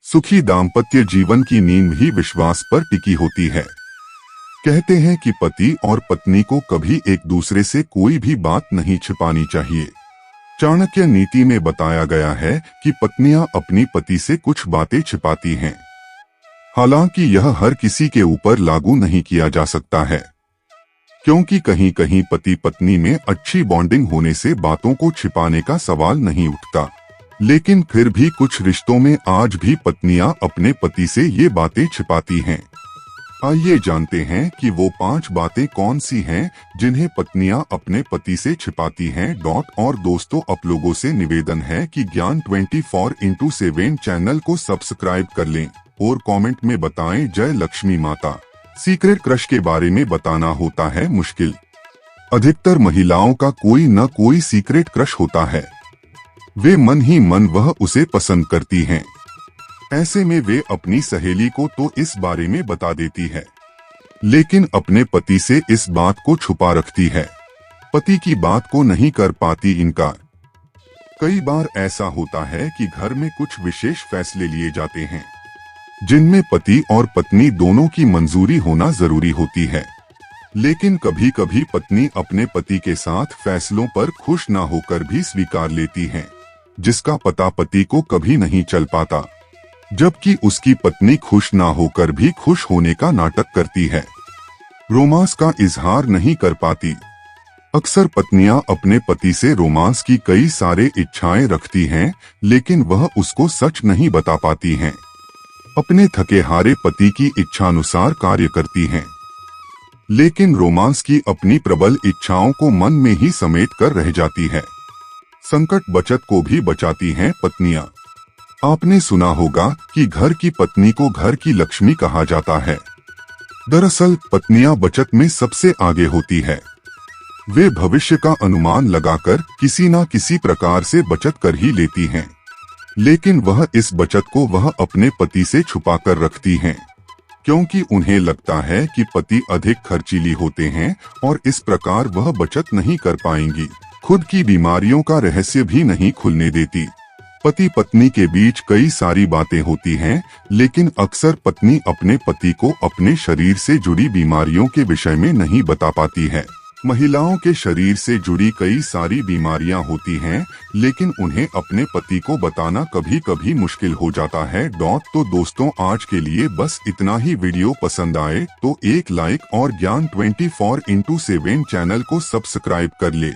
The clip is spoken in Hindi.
सुखी दाम्पत्य जीवन की नींव ही विश्वास पर टिकी होती है। कहते हैं कि पति और पत्नी को कभी एक दूसरे से कोई भी बात नहीं छिपानी चाहिए। चाणक्य नीति में बताया गया है कि पत्नियां अपनी पति से कुछ बातें छिपाती हैं। हालांकि यह हर किसी के ऊपर लागू नहीं किया जा सकता है, क्योंकि कहीं कहीं पति पत्नी में अच्छी बॉन्डिंग होने से बातों को छिपाने का सवाल नहीं उठता। लेकिन फिर भी कुछ रिश्तों में आज भी पत्नियां अपने पति से ये बातें छिपाती हैं। आइए जानते हैं कि वो 5 बातें कौन सी हैं जिन्हें पत्नियां अपने पति से छिपाती हैं। और दोस्तों, आप लोगों से निवेदन है कि ज्ञान 24x7 चैनल को सब्सक्राइब कर लें और कमेंट में बताएं जय लक्ष्मी माता। सीक्रेट क्रश के बारे में बताना होता है मुश्किल। अधिकतर महिलाओं का कोई न कोई सीक्रेट क्रश होता है। वे मन ही मन वह उसे पसंद करती हैं। ऐसे में वे अपनी सहेली को तो इस बारे में बता देती है, लेकिन अपने पति से इस बात को छुपा रखती है। पति की बात को नहीं कर पाती इनकार। कई बार ऐसा होता है कि घर में कुछ विशेष फैसले लिए जाते हैं जिनमें पति और पत्नी दोनों की मंजूरी होना जरूरी होती है। लेकिन कभी कभी पत्नी अपने पति के साथ फैसलों पर खुश ना होकर भी स्वीकार लेती है, जिसका पता पति को कभी नहीं चल पाता, जबकि उसकी पत्नी खुश ना होकर भी खुश होने का नाटक करती है, रोमांस का इजहार नहीं कर पाती। अक्सर पत्नियां अपने पति से रोमांस की कई सारे इच्छाएं रखती हैं, लेकिन वह उसको सच नहीं बता पाती हैं। अपने थके हारे पति की इच्छानुसार कार्य करती हैं, लेकिन रोमांस की अपनी प्रबल इच्छाओं को मन में ही समेट कर रह जाती है। संकट बचत को भी बचाती हैं पत्नियां। आपने सुना होगा कि घर की पत्नी को घर की लक्ष्मी कहा जाता है। दरअसल पत्नियां बचत में सबसे आगे होती है। वे भविष्य का अनुमान लगाकर किसी न किसी प्रकार से बचत कर ही लेती हैं, लेकिन वह इस बचत को वह अपने पति से छुपा कर रखती हैं, क्योंकि उन्हें लगता है कि पति अधिक खर्चीली होते हैं और इस प्रकार वह बचत नहीं कर पाएंगी। खुद की बीमारियों का रहस्य भी नहीं खुलने देती। पति पत्नी के बीच कई सारी बातें होती हैं, लेकिन अक्सर पत्नी अपने पति को अपने शरीर से जुड़ी बीमारियों के विषय में नहीं बता पाती है। महिलाओं के शरीर से जुड़ी कई सारी बीमारियां होती हैं, लेकिन उन्हें अपने पति को बताना कभी कभी मुश्किल हो जाता है। तो दोस्तों, आज के लिए बस इतना ही। वीडियो पसंद आए तो एक लाइक और ज्ञान 24x7 चैनल को सब्सक्राइब कर ले।